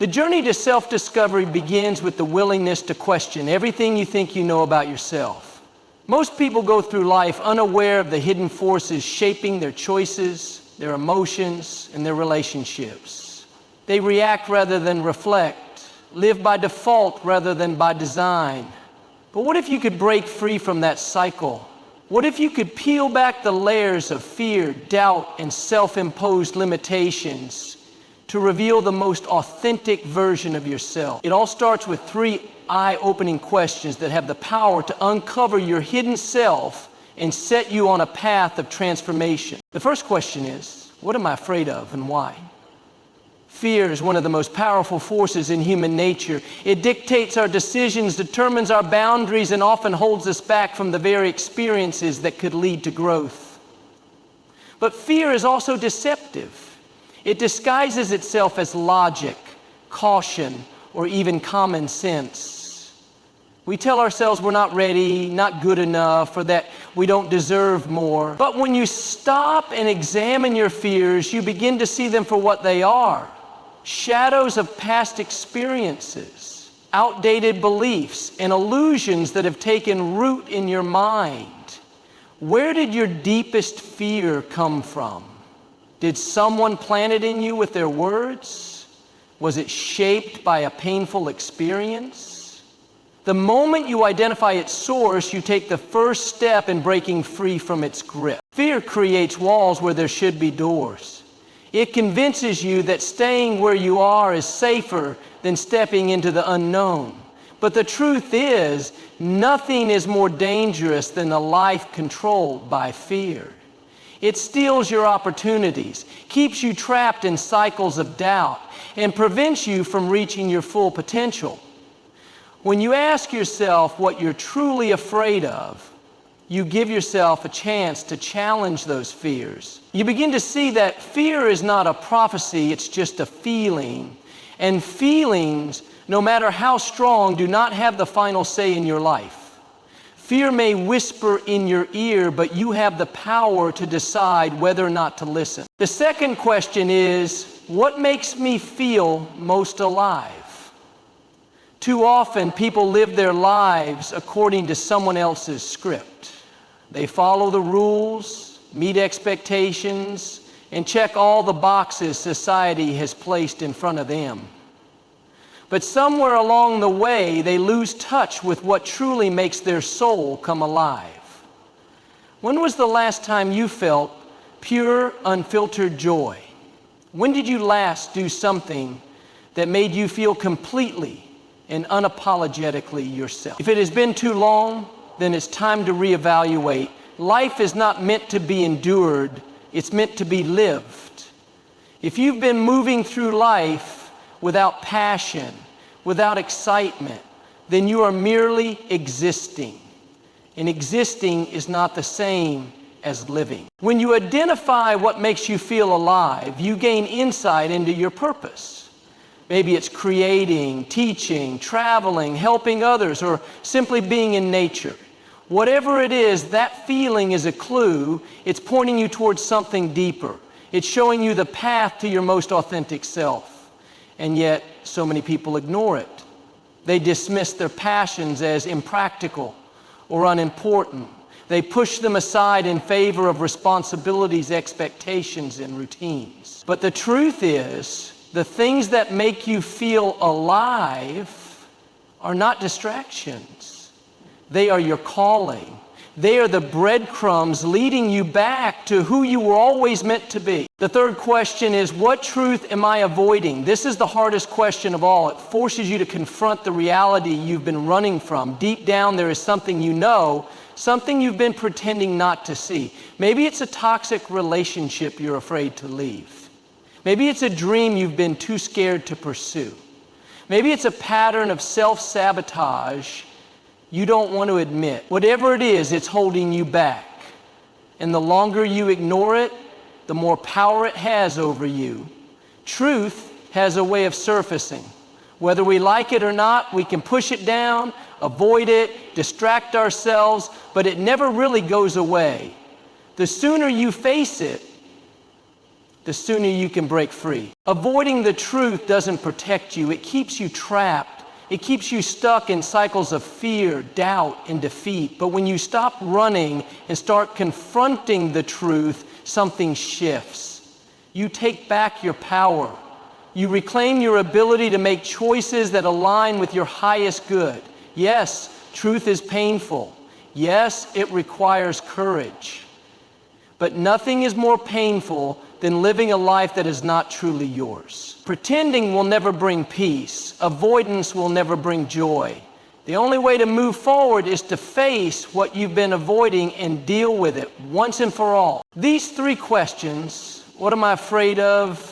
The journey to self-discovery begins with the willingness to question everything you think you know about yourself. Most people go through life unaware of the hidden forces shaping their choices, their emotions, and their relationships. They react rather than reflect, live by default rather than by design. But what if you could break free from that cycle? What if you could peel back the layers of fear, doubt, and self-imposed limitations to reveal the most authentic version of yourself? It all starts with 3 eye-opening questions that have the power to uncover your hidden self and set you on a path of transformation. The first question is, what am I afraid of and why? Fear is one of the most powerful forces in human nature. It dictates our decisions, determines our boundaries, and often holds us back from the very experiences that could lead to growth. But fear is also deceptive. It disguises itself as logic, caution, or even common sense. We tell ourselves we're not ready, not good enough, or that we don't deserve more. But when you stop and examine your fears, you begin to see them for what they are. Shadows of past experiences, outdated beliefs, and illusions that have taken root in your mind. Where did your deepest fear come from? Did someone plant it in you with their words? Was it shaped by a painful experience? The moment you identify its source, you take the first step in breaking free from its grip. Fear creates walls where there should be doors. It convinces you that staying where you are is safer than stepping into the unknown. But the truth is, nothing is more dangerous than a life controlled by fear. It steals your opportunities, keeps you trapped in cycles of doubt, and prevents you from reaching your full potential. When you ask yourself what you're truly afraid of, you give yourself a chance to challenge those fears. You begin to see that fear is not a prophecy, it's just a feeling. And feelings, no matter how strong, do not have the final say in your life. Fear may whisper in your ear, but you have the power to decide whether or not to listen. The second question is, what makes me feel most alive? Too often, people live their lives according to someone else's script. They follow the rules, meet expectations, and check all the boxes society has placed in front of them. But somewhere along the way, they lose touch with what truly makes their soul come alive. When was the last time you felt pure, unfiltered joy? When did you last do something that made you feel completely and unapologetically yourself? If it has been too long, then it's time to reevaluate. Life is not meant to be endured, it's meant to be lived. If you've been moving through life without passion, without excitement, then you are merely existing. And existing is not the same as living. When you identify what makes you feel alive, you gain insight into your purpose. Maybe it's creating, teaching, traveling, helping others, or simply being in nature. Whatever it is, that feeling is a clue. It's pointing you towards something deeper. It's showing you the path to your most authentic self. And yet, so many people ignore it. They dismiss their passions as impractical or unimportant. They push them aside in favor of responsibilities, expectations, and routines. But the truth is, the things that make you feel alive are not distractions. They are your calling. They are the breadcrumbs leading you back to who you were always meant to be. The third question is, what truth am I avoiding? This is the hardest question of all. It forces you to confront the reality you've been running from. Deep down, there is something you know, something you've been pretending not to see. Maybe it's a toxic relationship you're afraid to leave. Maybe it's a dream you've been too scared to pursue. Maybe it's a pattern of self-sabotage you don't want to admit. Whatever it is, it's holding you back. And the longer you ignore it, the more power it has over you. Truth has a way of surfacing. Whether we like it or not, we can push it down, avoid it, distract ourselves, but it never really goes away. The sooner you face it, the sooner you can break free. Avoiding the truth doesn't protect you. It keeps you trapped. It keeps you stuck in cycles of fear, doubt, and defeat. But when you stop running and start confronting the truth, something shifts. You take back your power. You reclaim your ability to make choices that align with your highest good. Yes, truth is painful. Yes, it requires courage. But nothing is more painful than living a life that is not truly yours. Pretending will never bring peace. Avoidance will never bring joy. The only way to move forward is to face what you've been avoiding and deal with it once and for all. These three questions, what am I afraid of,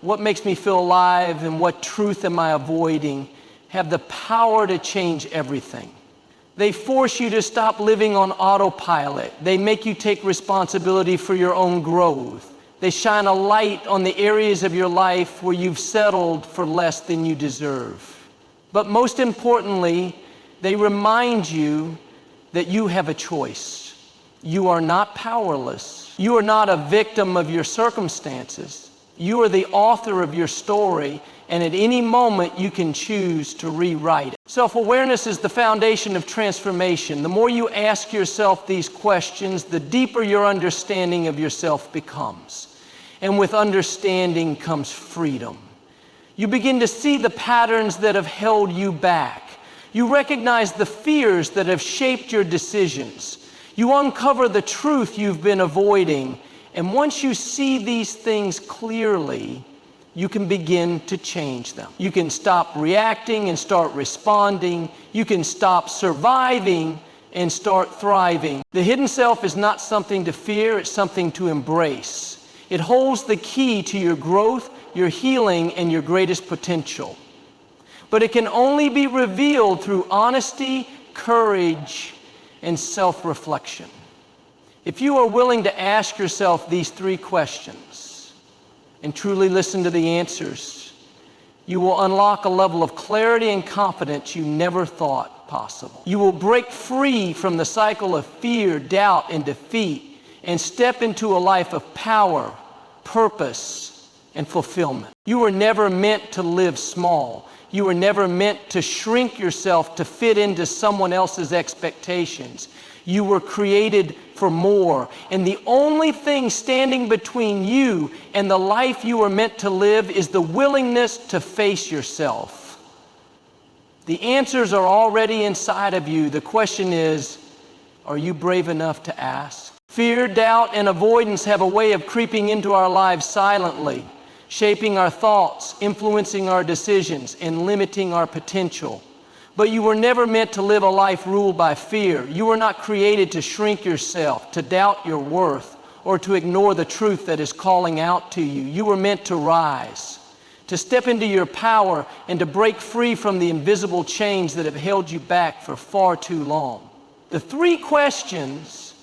what makes me feel alive, and what truth am I avoiding, have the power to change everything. They force you to stop living on autopilot. They make you take responsibility for your own growth. They shine a light on the areas of your life where you've settled for less than you deserve. But most importantly, they remind you that you have a choice. You are not powerless. You are not a victim of your circumstances. You are the author of your story, and at any moment you can choose to rewrite it. Self-awareness is the foundation of transformation. The more you ask yourself these questions, the deeper your understanding of yourself becomes. And with understanding comes freedom. You begin to see the patterns that have held you back. You recognize the fears that have shaped your decisions. You uncover the truth you've been avoiding. And once you see these things clearly, you can begin to change them. You can stop reacting and start responding. You can stop surviving and start thriving. The hidden self is not something to fear, it's something to embrace. It holds the key to your growth, your healing, and your greatest potential. But it can only be revealed through honesty, courage, and self-reflection. If you are willing to ask yourself these three questions and truly listen to the answers, you will unlock a level of clarity and confidence you never thought possible. You will break free from the cycle of fear, doubt, and defeat and step into a life of power, purpose, and fulfillment. You were never meant to live small. You were never meant to shrink yourself to fit into someone else's expectations. You were created for more. And the only thing standing between you and the life you were meant to live is the willingness to face yourself. The answers are already inside of you. The question is, are you brave enough to ask? Fear, doubt, and avoidance have a way of creeping into our lives silently, shaping our thoughts, influencing our decisions, and limiting our potential. But you were never meant to live a life ruled by fear. You were not created to shrink yourself, to doubt your worth, or to ignore the truth that is calling out to you. You were meant to rise, to step into your power, and to break free from the invisible chains that have held you back for far too long. The three questions,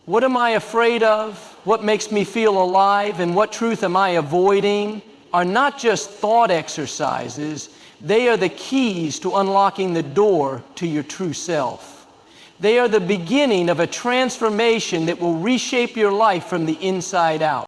what am I afraid of? What makes me feel alive? And what truth am I avoiding? Are not just thought exercises. They are the keys to unlocking the door to your true self. They are the beginning of a transformation that will reshape your life from the inside out.